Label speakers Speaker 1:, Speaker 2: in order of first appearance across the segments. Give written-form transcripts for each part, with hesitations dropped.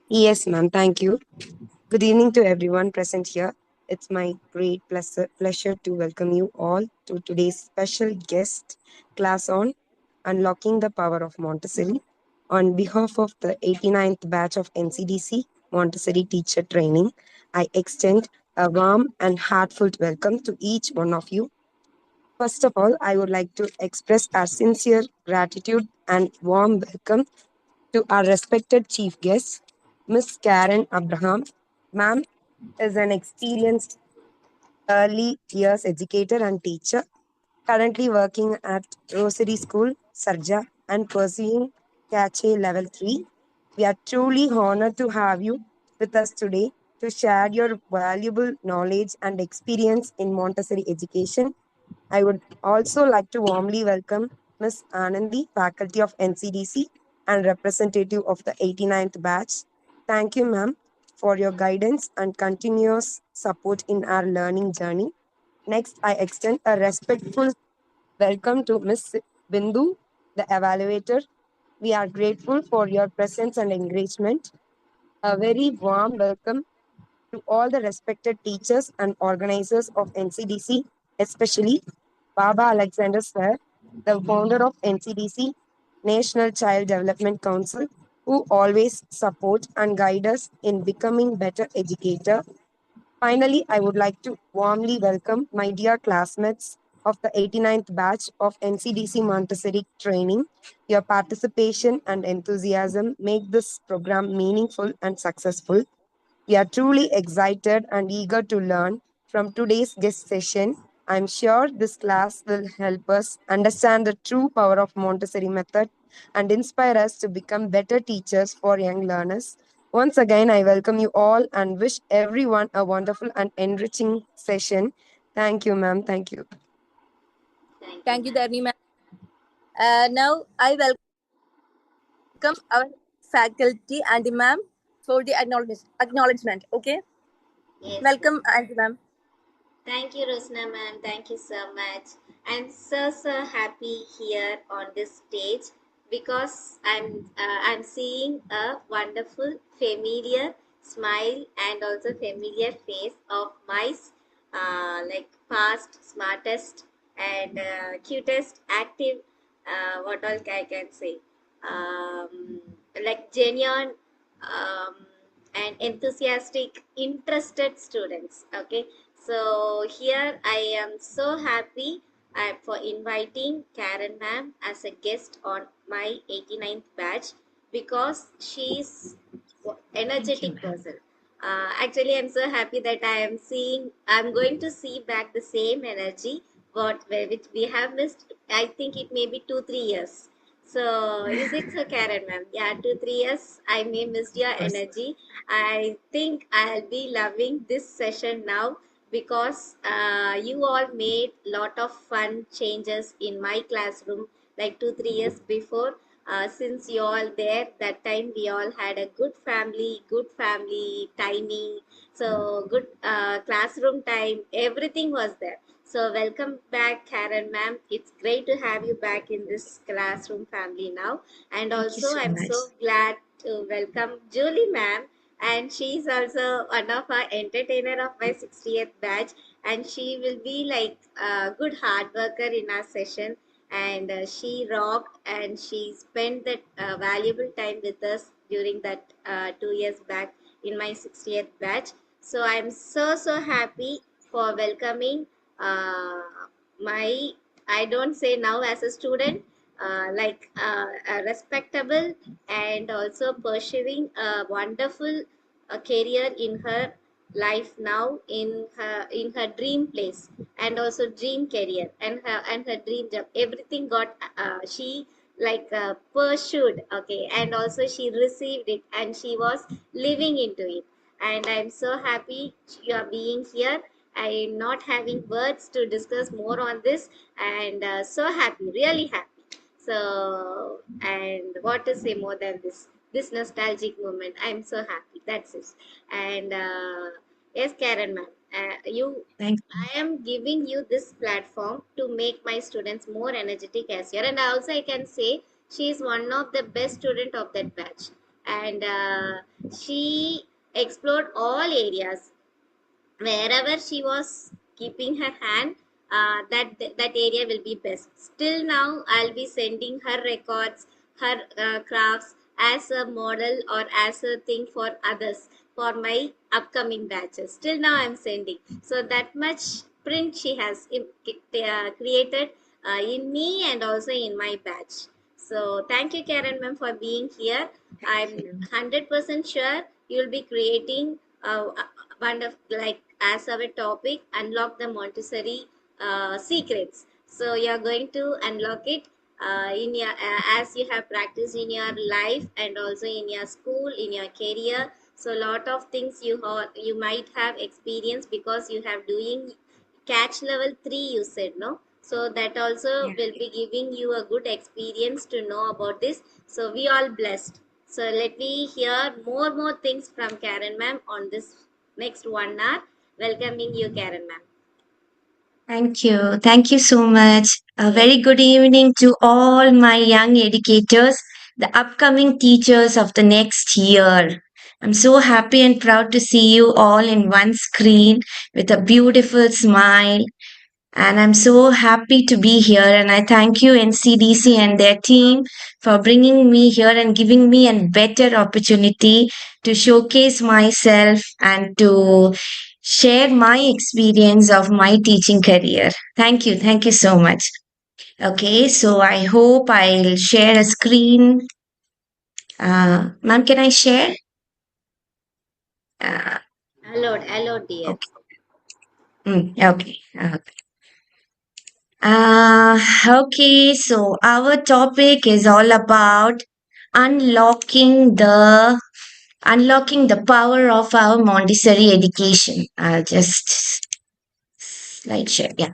Speaker 1: Yes, ma'am. Thank you. Good evening to everyone present here. It's my great pleasure to welcome you all to today's special guest class on Unlocking the Power of Montessori. On behalf of the 89th batch of NCDC Montessori Teacher Training, I extend a warm and heartfelt welcome to each one of you. First of all, I would like to express our sincere gratitude and warm welcome to our respected chief guest, Miss Karen Abraham. Ma'am is an experienced early years educator and teacher, currently working at Rosary School, Sarja, and pursuing Cache Level 3. We are truly honored to have you with us today to share your valuable knowledge and experience in Montessori education. I would also like to warmly welcome Ms. Anandi, faculty of NCDC and representative of the 89th batch. Thank you, ma'am, for your guidance and continuous support in our learning journey. Next, I extend a respectful welcome to Ms. Bindu, the evaluator. We are grateful for your presence and engagement. A very warm welcome to all the respected teachers and organizers of NCDC, especially Baba Alexander Sir, the founder of NCDC, National Child Development Council, who always support and guide us in becoming better educator. Finally, I would like to warmly welcome my dear classmates of the 89th batch of NCDC Montessori training. Your participation and enthusiasm make this program meaningful and successful. We are truly excited and eager to learn from today's guest session. I'm sure this class will help us understand the true power of Montessori method and inspire us to become better teachers for young learners. Once again, I welcome you all and wish everyone a wonderful and enriching session. Thank you, ma'am. Thank you.
Speaker 2: Thank you,
Speaker 3: Thank you,
Speaker 2: ma'am.
Speaker 3: Dharni ma'am. Now I welcome our faculty and ma'am for the acknowledgement. Okay,
Speaker 2: Yes,
Speaker 3: welcome, Auntie ma'am.
Speaker 2: thank you, Rosna ma'am. Thank you so much. I'm so happy here on this stage because I'm seeing a wonderful, familiar smile and also familiar face of my like past smartest and cutest active. What all I can say? Um, like genuine. Um, and enthusiastic interested students. Okay, so here I am so happy for inviting Karen ma'am as a guest on my 89th batch because she's energetic person. Actually, I'm so happy that I'm going to see back the same energy which we have missed. I think it may be 2-3 years. So is it so, Karen ma'am? Yeah, 2-3 years. I may miss your energy. I think I'll be loving this session now because you all made lot of fun changes in my classroom like 2-3 years before. Since you all there, that time we all had a good family timing. So good classroom time. Everything was there. So welcome back, Karen ma'am. It's great to have you back in this classroom family now. And
Speaker 4: Thank you
Speaker 2: also,
Speaker 4: so
Speaker 2: I'm
Speaker 4: much.
Speaker 2: so glad to welcome Julie ma'am. And she's also one of our entertainer of my 60th batch. And she will be like a good hard worker in our session. And she rocked and she spent that valuable time with us during that 2 years back in my 60th batch. So I'm so happy for welcoming uh, my, I don't say now as a student, a respectable and also pursuing a wonderful career in her life now in her dream place and also dream career and her dream job. Everything got she like pursued, okay, and also she received it and she was living into it. And I'm so happy you are being here. I'm not having words to discuss more on this, and so happy, really happy. So, and what to say more than this nostalgic moment? I'm so happy. That's it. And yes, Karen ma'am,
Speaker 4: Thank you.
Speaker 2: I am giving you this platform to make my students more energetic as here. And also I can say she is one of the best student of that batch. and she explored all areas. Wherever she was keeping her hand, that area will be best. Still now I'll be sending her records, her crafts as a model or as a thing for others, for my upcoming batches. Still now I'm sending, so that much print she has created in me and also in my batch. So thank you, Karen ma'am, for being here. I'm 100% sure you'll be creating wonderful, like as our topic, unlock the Montessori secrets. So you are going to unlock it in your as you have practiced in your life and also in your school, in your career. So lot of things you might have experienced because you have doing catch level 3, you said, no? So that also
Speaker 1: Yeah.
Speaker 2: will be giving you a good experience to know about this. So we all blessed. So let me hear more things from Karen ma'am on this next 1 hour. Welcoming you, Karen ma'am.
Speaker 4: Thank you. Thank you so much. A
Speaker 2: Yes.
Speaker 4: very good evening to all my young educators, the upcoming teachers of the next year. I'm so happy and proud to see you all in one screen with a beautiful smile. And I'm so happy to be here. And I thank you, NCDC and their team, for bringing me here and giving me a better opportunity to showcase myself and to share my experience of my teaching career. Thank you. Thank you so much. Okay, so I hope I'll share a screen. Ma'am, can I share? Uh,
Speaker 2: Allowed, dear.
Speaker 4: okay. Okay. Okay, so our topic is all about unlocking the unlocking the power of our Montessori education. I'll just slide share. Yeah.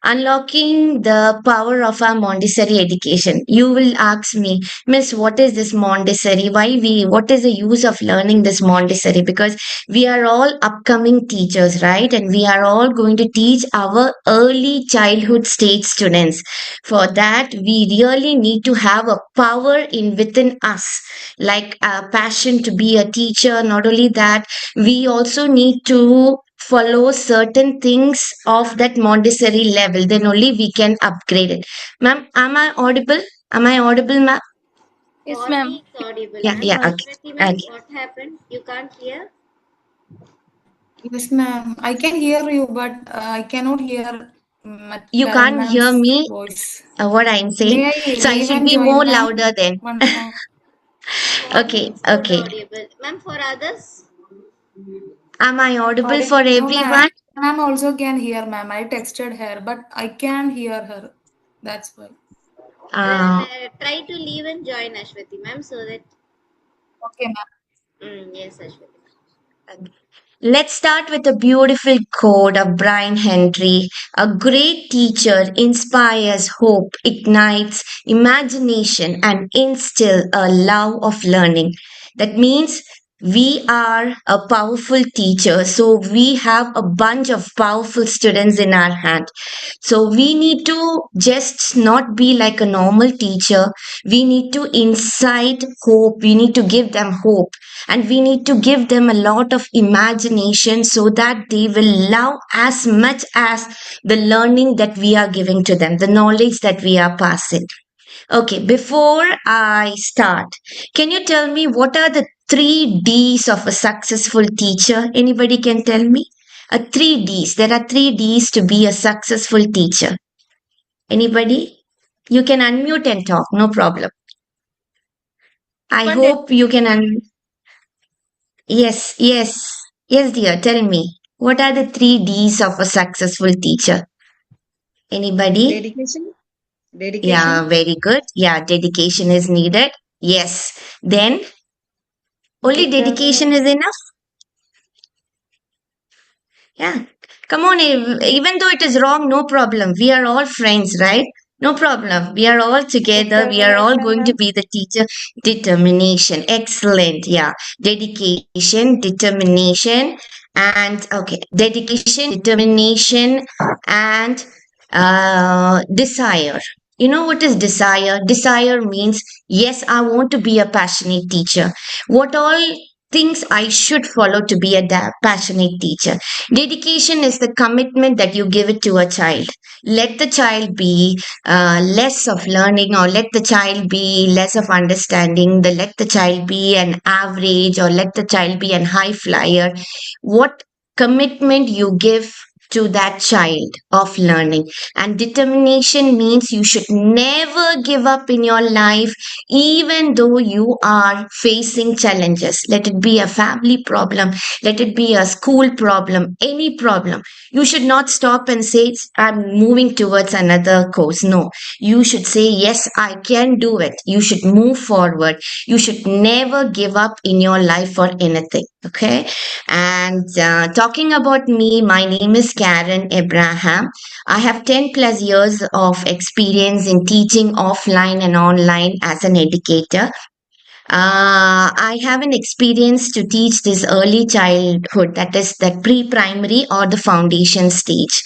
Speaker 4: Unlocking the power of our Montessori education. You will ask me, Miss, what is this Montessori? What is the use of learning this Montessori? Because we are all upcoming teachers, right? And we are all going to teach our early childhood stage students. For that, we really need to have a power in within us, like a passion to be a teacher. Not only that, we also need to follow certain things of that Montessori level, then only we can upgrade it. Ma'am, am I audible? Am I audible, ma'am?
Speaker 3: Yes,
Speaker 2: For
Speaker 3: ma'am.
Speaker 2: me, it's audible,
Speaker 3: Yes,
Speaker 4: Yeah,
Speaker 2: ma'am.
Speaker 4: yeah,
Speaker 3: ma'am.
Speaker 4: okay.
Speaker 2: Ashwati,
Speaker 4: Okay.
Speaker 2: ma'am, what happened? You can't hear?
Speaker 5: Yes, ma'am. I can hear you, but I cannot hear
Speaker 4: You
Speaker 5: Karen
Speaker 4: can't hear
Speaker 5: ma'am's
Speaker 4: me
Speaker 5: voice.
Speaker 4: what I'm saying.
Speaker 5: May I
Speaker 4: So I
Speaker 5: leave
Speaker 4: should
Speaker 5: and
Speaker 4: be
Speaker 5: join,
Speaker 4: more
Speaker 5: ma'am?
Speaker 4: louder then.
Speaker 5: Once more.
Speaker 2: For me,
Speaker 4: Okay,
Speaker 2: it's good
Speaker 4: okay.
Speaker 2: audible. Ma'am, for others?
Speaker 4: Am I audible for
Speaker 5: No, ma'am.
Speaker 4: everyone?
Speaker 5: Ma'am also can hear, ma'am. I texted her, but I can hear her. That's why.
Speaker 2: Then
Speaker 4: Uh,
Speaker 2: try to leave and join Ashwati, ma'am, so that.
Speaker 5: Okay, ma'am.
Speaker 2: Yes, Ashwati.
Speaker 4: Let's start with a beautiful quote of Brian Henry. A great teacher inspires hope, ignites imagination, and instills a love of learning. That means we are a powerful teacher, so we have a bunch of powerful students in our hand. So we need to just not be like a normal teacher. We need to incite hope. We need to give them hope, and we need to give them a lot of imagination so that they will love as much as the learning that we are giving to them, the knowledge that we are passing. Okay, before I start, can you tell me what are the 3 Ds of a successful teacher? Anybody can tell me? 3 Ds. There are 3 Ds to be a successful teacher. Anybody? You can unmute and talk, no problem. I
Speaker 3: One day.
Speaker 4: hope you can Yes, yes. Yes, dear, tell me. What are the 3 Ds of a successful teacher? Anybody?
Speaker 6: Dedication,
Speaker 4: Yeah,
Speaker 6: dedication,
Speaker 4: very good. Yeah, dedication is needed. Yes. Then only dedication
Speaker 6: determination.
Speaker 4: is enough. Yeah. Come on, even though it is wrong, no problem. We are all friends, right? No problem. We are all together. We are all
Speaker 5: Determination,
Speaker 4: going to
Speaker 5: ma'am.
Speaker 4: be the teacher. Determination. Excellent. Yeah. Dedication, determination, and okay. Dedication, determination, and desire. You know what is desire? Desire means, yes, I want to be a passionate teacher. What all things I should follow to be a passionate teacher? Dedication is the commitment that you give it to a child. Let the child be less of learning, or let the child be less of understanding, let the child be an average, or let the child be an high flyer. What commitment you give to that child of learning. And determination means you should never give up in your life, even though you are facing challenges. Let it be a family problem, let it be a school problem, any problem. You should not stop and say, I'm moving towards another course. No, you should say, yes, I can do it. You should move forward. You should never give up in your life for anything. Okay. And talking about me, my name is Karen Abraham. I have 10 plus years of experience in teaching offline and online as an educator. I have an experience to teach this early childhood, that is the pre-primary or the foundation stage.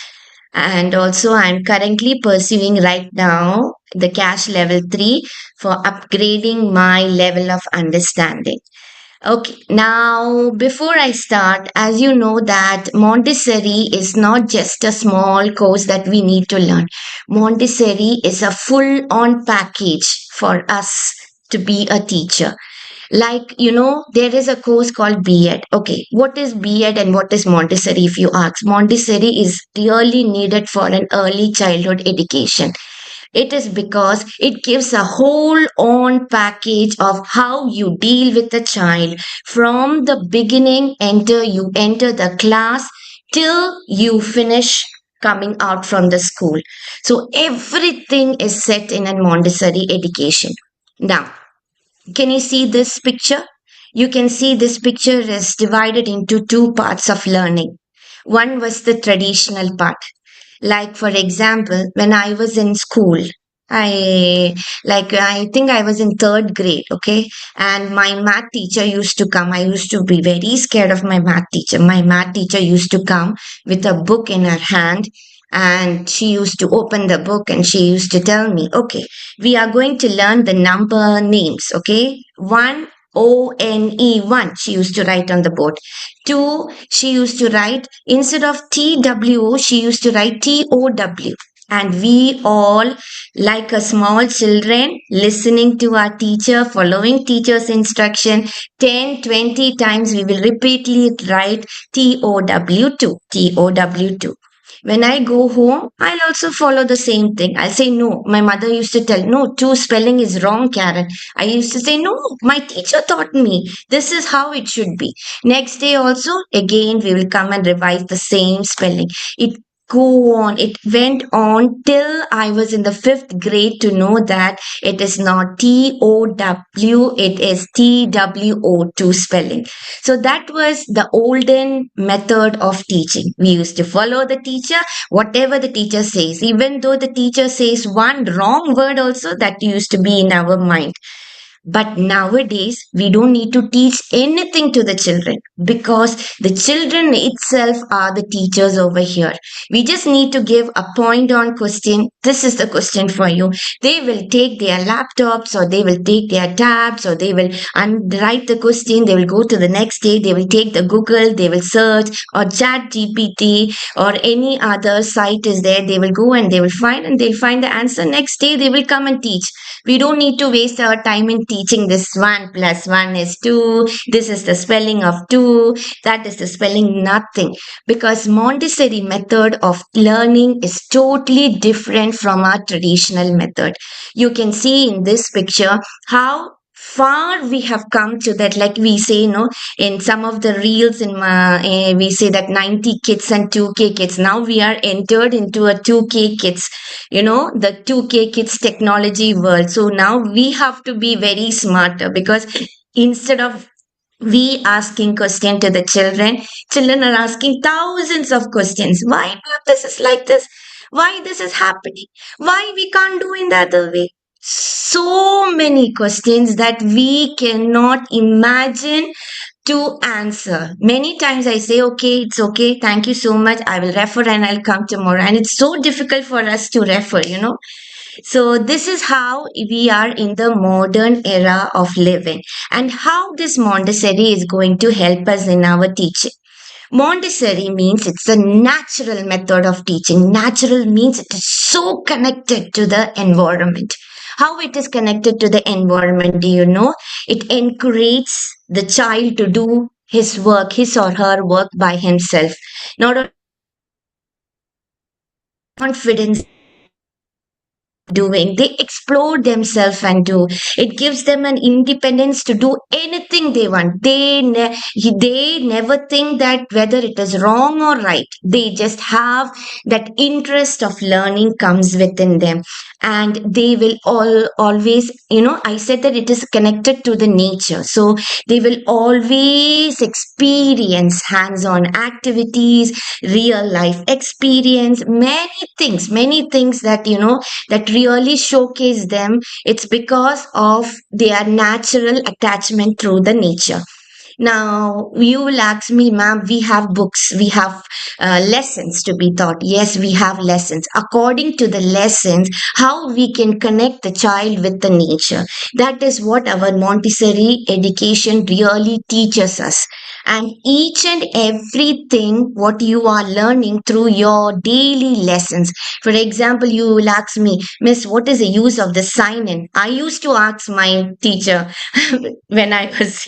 Speaker 4: And also, I'm currently pursuing right now the cash level 3 for upgrading my level of understanding. Okay, now before I start, as you know that Montessori is not just a small course that we need to learn. Montessori is a full-on package for us to be a teacher. Like, there is a course called B.Ed. Okay, what is B.Ed and what is Montessori if you ask? Montessori is really needed for an early childhood education. It is because it gives a whole on package of how you deal with the child from the beginning, you enter the class till you finish coming out from the school. So everything is set in a Montessori education. Now, can you see this picture? You can see this picture is divided into two parts of learning. One was the traditional part. Like, for example, when I was in school, I think I was in third grade, okay? And my math teacher used to come. I used to be very scared of my math teacher. My math teacher used to come with a book in her hand, and she used to open the book and she used to tell me, okay, we are going to learn the number names, okay? One, one, she used to write on the board. Two, she used to write, instead of TWO, she used to write TOW. And we all, like a small children, listening to our teacher, following teacher's instruction, 10, 20 times we will repeatedly write TOW2, TOW2. When I go home, I'll also follow the same thing. I'll say, no, my mother used to tell, no, two spelling is wrong, Karen. I used to say, no, my teacher taught me. This is how it should be. Next day also, again, we will come and revise the same spelling. It went on till I was in the fifth grade to know that it is not TOW, it is TWO2 spelling. So that was the olden method of teaching. We used to follow the teacher, whatever the teacher says, even though the teacher says one wrong word also, that used to be in our mind. But nowadays, we don't need to teach anything to the children because the children itself are the teachers over here. We just need to give a point on question. This is the question for you. They will take their laptops or they will take their tabs or they will write the question. They will go to the next day. They will take the Google. They will search or chat GPT or any other site is there. They will go and they will find and they'll find the answer. Next day, they will come and teach. We don't need to waste our time in teaching this 1 plus 1 is 2. This is the spelling of 2. That is the spelling nothing. Because Montessori method of learning is totally different from our traditional method. You can see in this picture how far we have come to that, like we say, in some of the reels we say that 90 kids and 2K kids. Now we are entered into a 2K kids, the 2K kids technology world. So now we have to be very smarter because instead of we asking question to the children are asking thousands of questions. Why this is like this? Why this is happening? Why we can't do in the other way? So many questions that we cannot imagine to answer. Many times I say, okay, it's okay. Thank you so much. I will refer and I'll come tomorrow. And it's so difficult for us to refer. So this is how we are in the modern era of living, and how this Montessori is going to help us in our teaching. Montessori means it's a natural method of teaching. Natural means it is so connected to the environment. How it is connected to the environment, do you know? It encourages the child to do his work, his or her work by himself. Not only confidence doing, they explore themselves and do. It gives them an independence to do anything they want. They never think that whether it is wrong or right. They just have that interest of learning comes within them, and they will always, I said that it is connected to the nature, so they will always experience hands-on activities, real life experience, many things that that really showcase them. It's because of their natural attachment through the nature. Now, you will ask me, ma'am, we have books, we have lessons to be taught. Yes, we have lessons. According to the lessons, how we can connect the child with the nature. That is what our Montessori education really teaches us. And each and everything what you are learning through your daily lessons. For example, you will ask me, Miss, what is the use of the sign in? I used to ask my teacher when I was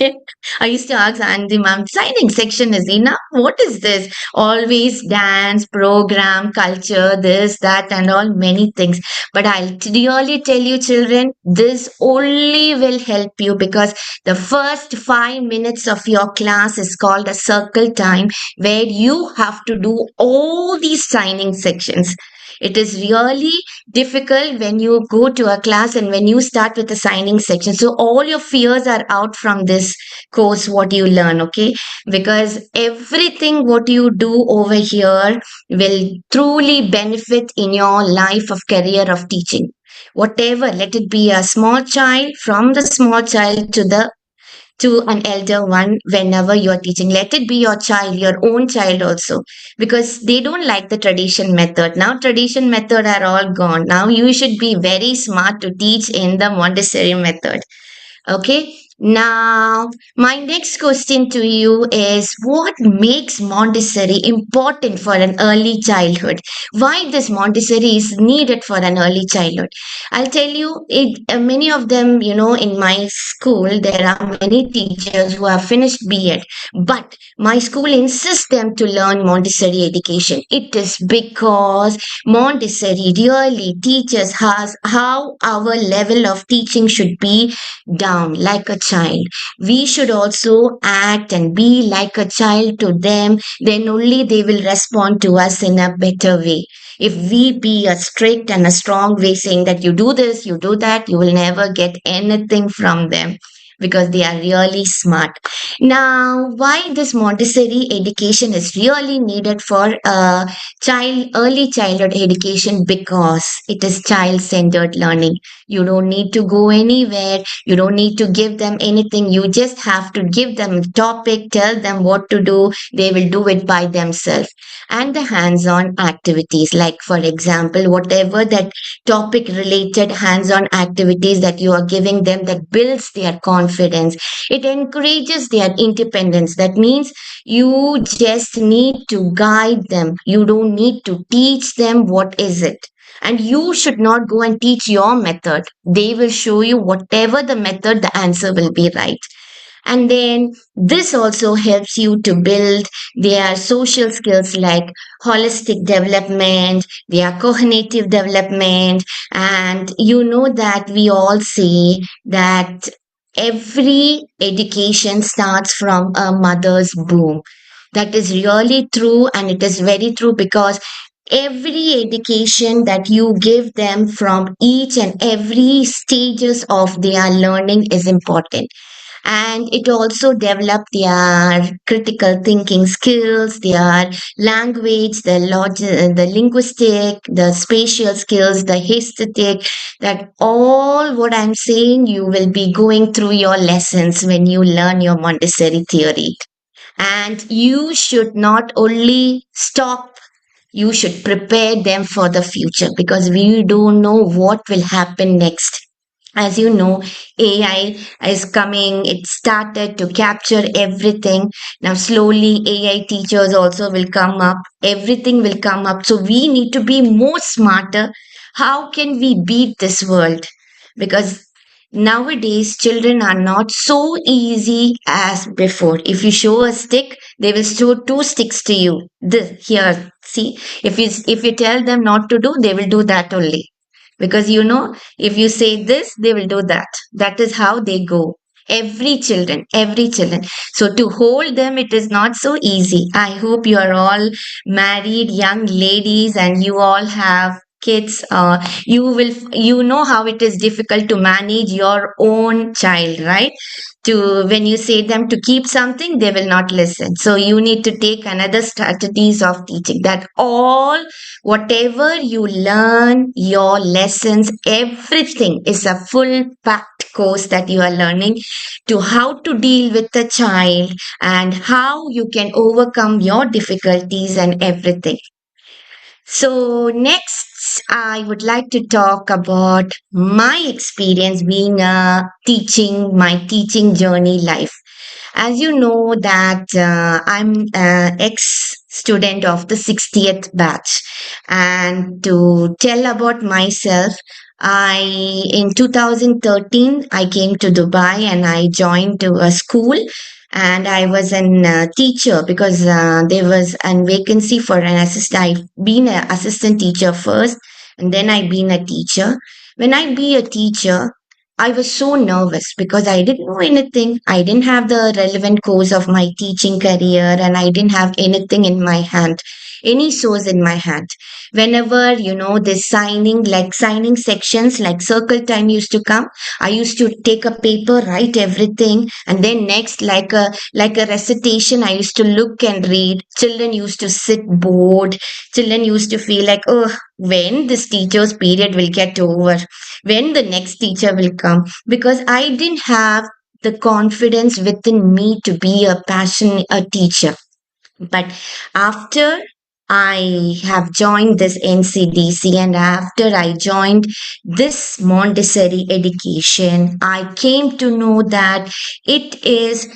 Speaker 4: I used to ask Andy, ma'am, signing section is enough. What is this? Always dance, program, culture, this, that, and all many things. But I'll really tell you, children, this only will help you because the first 5 minutes of your class is called a circle time where you have to do all these signing sections. It is really difficult when you go to a class and when you start with the signing section. So all your fears are out from this course, what you learn, okay? Because everything what you do over here will truly benefit in your life of career of teaching. Whatever, let it be a small child, from the small child to an elder one whenever you're teaching. Let it be your child, your own child also, because they don't like the tradition method. Now tradition method are all gone. Now you should be very smart to teach in the Montessori method. Okay. Now, my next question to you is, what makes Montessori important for an early childhood? Why this Montessori is needed for an early childhood? I'll tell you, many of them, in my school, there are many teachers who have finished B.Ed, but my school insists them to learn Montessori education. It is because Montessori really teaches us how our level of teaching should be down like a child. We should also act and be like a child to them. Then only they will respond to us in a better way. If we be a strict and a strong way saying that you do this, you do that, you will never get anything from them because they are really smart. Now, why this Montessori education is really needed for early childhood education? Because it is child-centered learning. You don't need to go anywhere. You don't need to give them anything. You just have to give them a topic, tell them what to do. They will do it by themselves. And the hands-on activities, like for example, whatever that topic related hands-on activities that you are giving them, that builds their confidence. It encourages their independence. That means you just need to guide them. You don't need to teach them what is it. And you should not go and teach your method. They will show you whatever the method, the answer will be right. And then this also helps you to build their social skills like holistic development, their cognitive development. And you know that we all say that every education starts from a mother's womb. That is really true, and it is very true because every education that you give them from each and every stages of their learning is important, and it also develop their critical thinking skills, their language, the linguistic, the spatial skills, the aesthetic. That all what I'm saying you will be going through your lessons when you learn your Montessori theory. And you should not only stop You should prepare them for the future because we don't know what will happen next. As you know, AI is coming, it started to capture everything. Now, slowly, AI teachers also will come up, everything will come up. So, we need to be more smarter. How can we beat this world? Because nowadays, children are not so easy as before. If you show a stick, they will show two sticks to you. This here, see, if you tell them not to do, they will do that only, because if you say this they will do that. That is how they go. Every children. So to hold them, it is not so easy. I hope you are all married young ladies and you all have kids. You know how it is difficult to manage your own child, right? To when you say them to keep something, they will not listen. So you need to take another strategies of teaching, that all whatever you learn, your lessons, everything is a full packed course that you are learning, to how to deal with the child and how you can overcome your difficulties and everything. So, next, I would like to talk about my experience being a my teaching journey life. As you know that I'm an ex-student of the 60th batch. And to tell about myself, in 2013, I came to Dubai and I joined to a school, and I was an teacher because there was a vacancy for an assistant. I've been an assistant teacher first, and then I've been a teacher. When I be a teacher, I was so nervous because I didn't know anything. I didn't have the relevant course of my teaching career, and I didn't have anything in my hand, any source in my hand. Whenever, this signing sections like circle time used to come, I used to take a paper, write everything, and then next, like a recitation, I used to look and read. Children used to sit bored. Children used to feel like, oh, when this teacher's period will get over, when the next teacher will come, because I didn't have the confidence within me to be a passionate a teacher. But after I have joined this NCDC and after I joined this Montessori education, I came to know that it is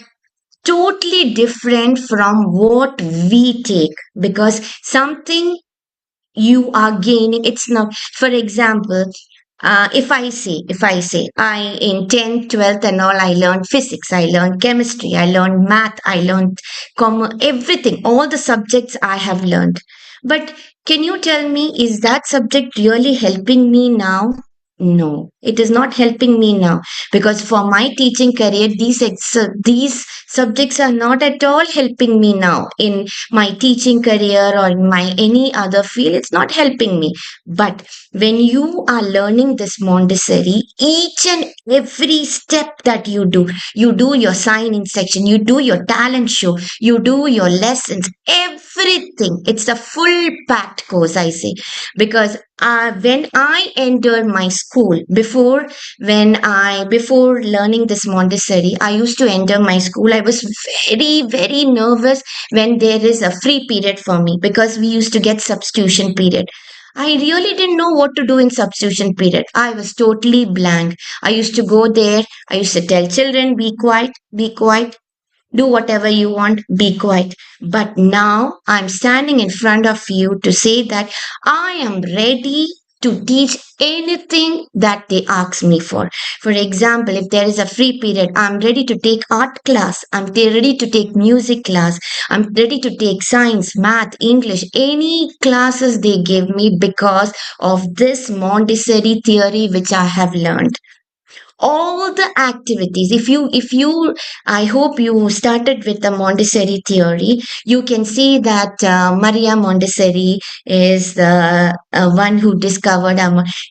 Speaker 4: totally different from what we take, because something you are gaining, it's not, for example, if I say I in 10th 12th and all, I learned physics, I learned chemistry, I learned math, I learned everything, all the subjects I have learned. But can you tell me, is that subject really helping me now? No, it is not helping me now, because for my teaching career, these subjects are not at all helping me now in my teaching career or in my any other field. It's not helping me. But when you are learning this Montessori, each and every step that you do your signing section, you do your talent show, you do your lessons, everything. It's a full packed course, I say. Because when I entered my school, before learning this Montessori, I used to enter my school. I was very, very nervous when there is a free period for me, because we used to get substitution period. I really didn't know what to do in substitution period. I was totally blank. I used to go there. I used to tell children, be quiet, do whatever you want, be quiet. But now I'm standing in front of you to say that I am ready to teach anything that they ask me for. For example, if there is a free period, I'm ready to take art class, ready to take music class, I'm ready to take science, math, English, any classes they give me, because of this Montessori theory which I have learned. All the activities, if you I hope you started with the Montessori theory. You can see that Maria Montessori is the one who discovered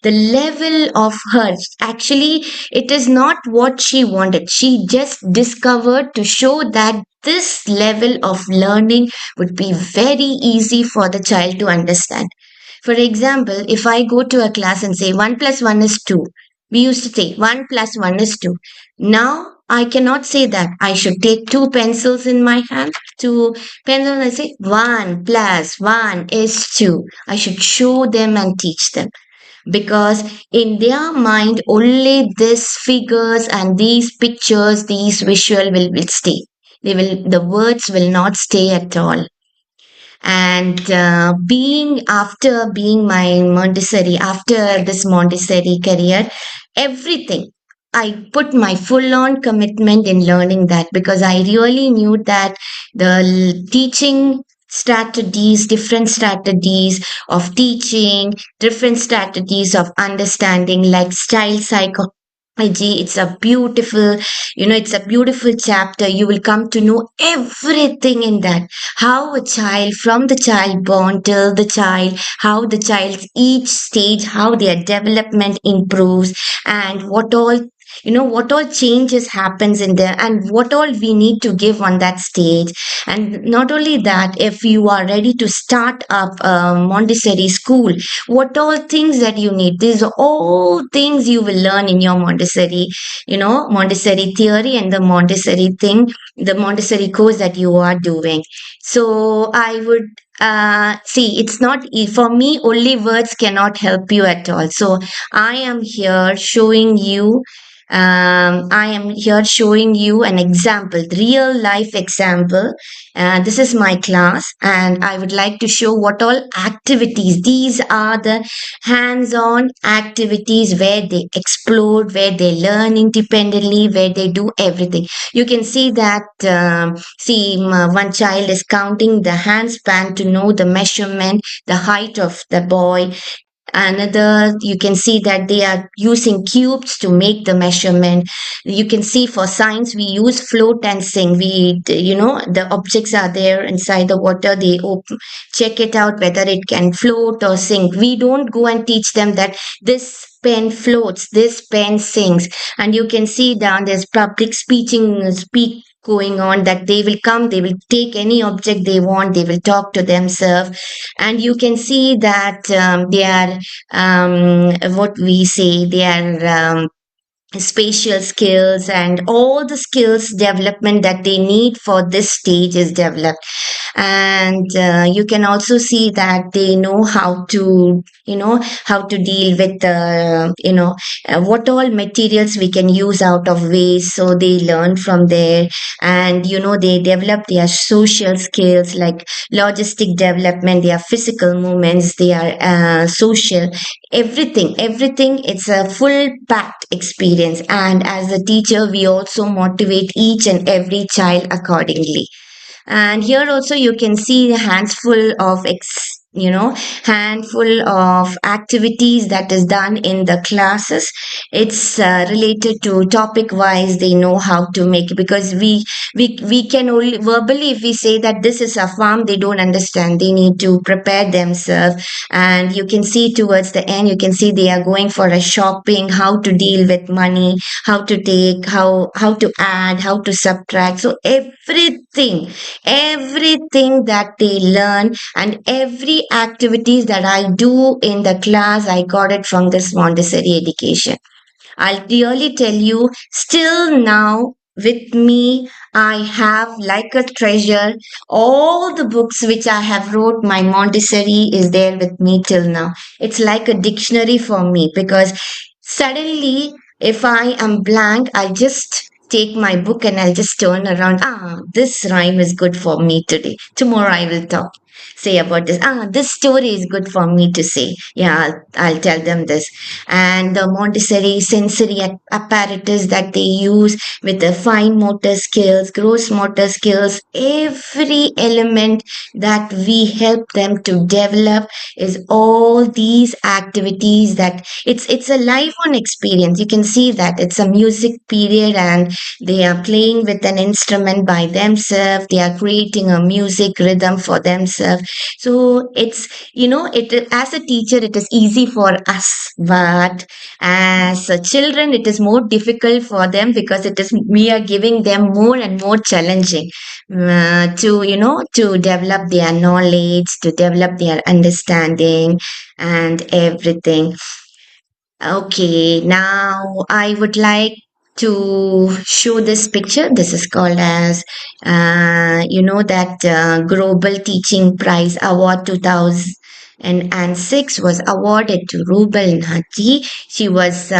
Speaker 4: the level of her. Actually, it is not what she wanted. She just discovered to show that this level of learning would be very easy for the child to understand. For example, if I go to a class and say 1 plus 1 is 2, we used to say 1 plus 1 is 2. Now I cannot say that. I should take two pencils in my hand. to pencil, I say 1 plus 1 is 2. I should show them and teach them, because in their mind only these figures and these pictures, these visual will stay. The words will not stay at all. And being after being my Montessori, after this Montessori career, everything, I put my full on commitment in learning that, because I really knew that teaching strategies, different strategies of teaching, different strategies of understanding, like style psychology, it's a beautiful, it's a beautiful chapter. You will come to know everything in that, how a child, from the child born till the child, how the child's each stage, how their development improves, and what all changes happens in there, and what all we need to give on that stage. And not only that, if you are ready to start up a Montessori school, what all things that you need, these are all things you will learn in your Montessori, Montessori theory, and the Montessori thing, the Montessori course that you are doing. So I would see, it's not for me, only words cannot help you at all. So I am here showing you, an example, real life example. This is my class, and I would like to show what all activities. These are the hands-on activities where they explore, where they learn independently, where they do everything. You can see that, one child is counting the handspan to know the measurement, the height of the boy. Another, you can see that they are using cubes to make the measurement. You can see for science we use float and sink. The objects are there inside the water, they check it out whether it can float or sink. We don't go and teach them that this pen floats, this pen sinks. And you can see down there's public speak going on, that they will come, they will take any object they want, they will talk to themselves. And you can see that, they are, what we say, they are, spatial skills, and all the skills development that they need for this stage is developed. And you can also see that they know how to deal with, what all materials we can use out of waste, so they learn from there. And they develop their social skills, like logistic development, their physical movements, their social, everything. It's a full packed experience. And as a teacher, we also motivate each and every child accordingly. And here also you can see a handful of activities that is done in the classes. It's related to topic wise, they know how to make it, because we can only verbally, if we say that this is a farm, they don't understand, they need to prepare themselves. And you can see towards the end, you can see they are going for a shopping, how to deal with money, how to take, how to add, how to subtract. So everything that they learn, and every activities that I do in the class, I got it from this Montessori education. I'll really tell you, still now with me, I have like a treasure. All the books which I have wrote, my Montessori is there with me till now. It's like a dictionary for me, because suddenly, if I am blank, I just take my book and I'll just turn around. This rhyme is good for me today. Tomorrow I will say about this. This story is good for me to say. Yeah, I'll tell them this. And the Montessori sensory apparatus that they use, with the fine motor skills, gross motor skills, every element that we help them to develop is all these activities, that it's a live on experience. You can see that it's a music period, and they are playing with an instrument by themselves, they are creating a music rhythm for themselves. So it's, it, as a teacher, it is easy for us, but as a children, it is more difficult for them, because we are giving them more and more challenging, to develop their knowledge, to develop their understanding, and everything. Okay, now I would like to show this picture. This is called as, that Global Teaching Prize Award 2006 was awarded to Rubel Nati. She was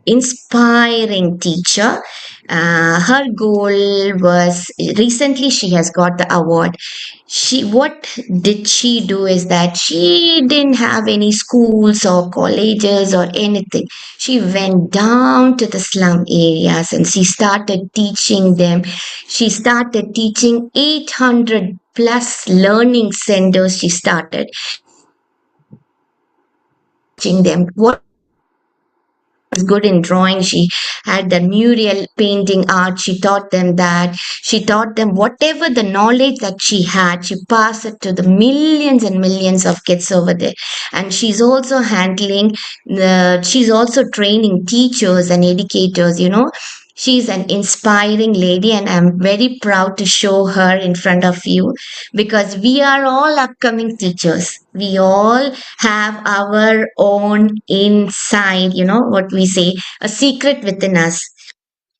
Speaker 4: inspiring teacher. Her goal was recently she has got the award. She what did she do is that she didn't have any schools or colleges or anything. She went down to the slum areas and she started teaching them. She started teaching 800 plus learning centers. She started teaching them what was good in drawing. She had the mural painting art. She taught them whatever the knowledge that she had, she passed it to the millions and millions of kids over there. And she's also training teachers and educators, She's an inspiring lady, and I'm very proud to show her in front of you because we are all upcoming teachers. We all have our own inside, what we say, a secret within us.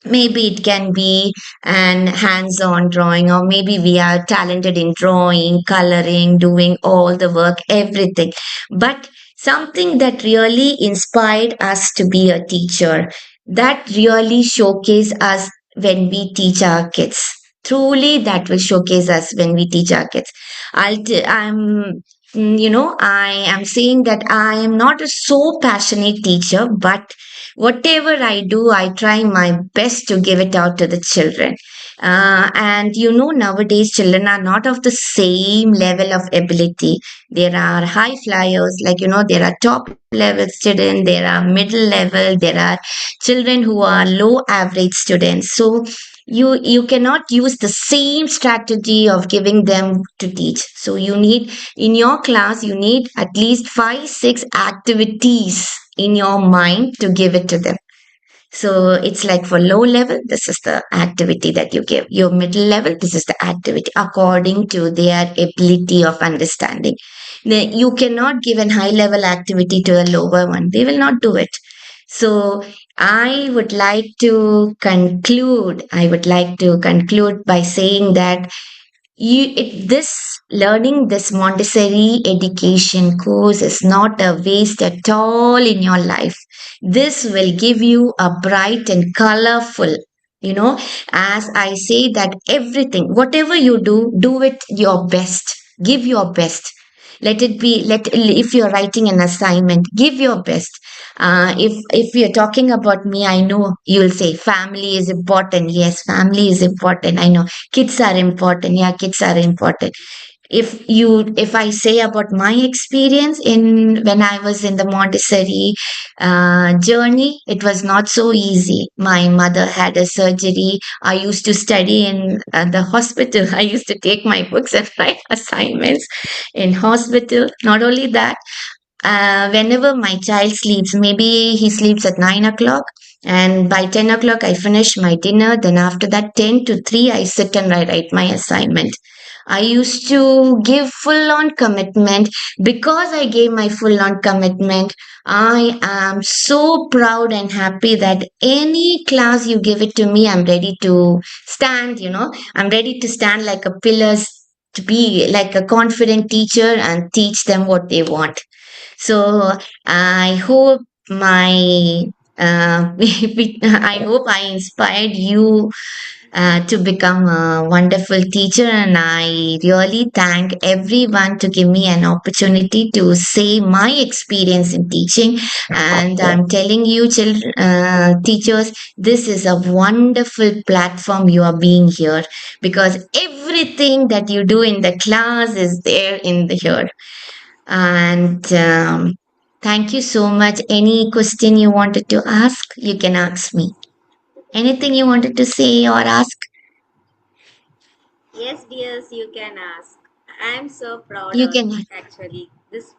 Speaker 4: Maybe it can be an hands-on drawing, or maybe we are talented in drawing, coloring, doing all the work, everything. But something that really inspired us to be a teacher, that really showcase us when we teach our kids. Truly, that will showcase us when we teach our kids. I am saying that I am not a so passionate teacher, but whatever I do, I try my best to give it out to the children. And nowadays children are not of the same level of ability. There are high flyers, like, there are top level students, there are middle level, there are children who are low average students. So you cannot use the same strategy of giving them to teach. So you need, in your class, you need at least 5 6 activities in your mind to give it to them. So it's like for low level, this is the activity that you give. Your middle level, this is the activity according to their ability of understanding. You cannot give a high level activity to a lower one. They will not do it. So I would like to conclude by saying that this learning this Montessori education course is not a waste at all in your life. This will give you a bright and colorful, you know, as I say that everything, whatever you do, do it your best. Give your best. Let it be, if you're writing an assignment, give your best. If you're talking about me, I know you'll say family is important. Yes, family is important. I know kids are important. Yeah, kids are important. If I say about my experience in when I was in the Montessori journey, it was not so easy. My mother had a surgery. I used to study in the hospital. I used to take my books and write assignments in hospital. Not only that, whenever my child sleeps, maybe he sleeps at 9 o'clock, and by 10 o'clock, I finish my dinner. Then, after that, 10 to 3, I sit and I write my assignment. I used to give full on commitment. Because I gave my full on commitment, I am so proud and happy that any class you give it to me, I'm ready to stand, I'm ready to stand like a pillar, to be like a confident teacher and teach them what they want. So I hope my I hope I inspired you to become a wonderful teacher, and I really thank everyone to give me an opportunity to say my experience in teaching. And I'm telling you, children, teachers, this is a wonderful platform you are being here, because everything that you do in the class is there in the here. And thank you so much. Any question you wanted to ask, you can ask me. Anything you wanted to say or ask,
Speaker 2: Yes, dears, you can ask. I am so proud
Speaker 4: you
Speaker 2: of
Speaker 4: can.
Speaker 2: actually this.